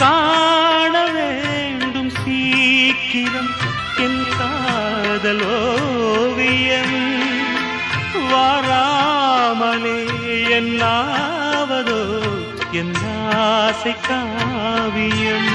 காண வேண்டும் சீக்கிரம் என் காதல் ஓவியம் வாராமலே என்னாவதோ என் ஆசை காவியம்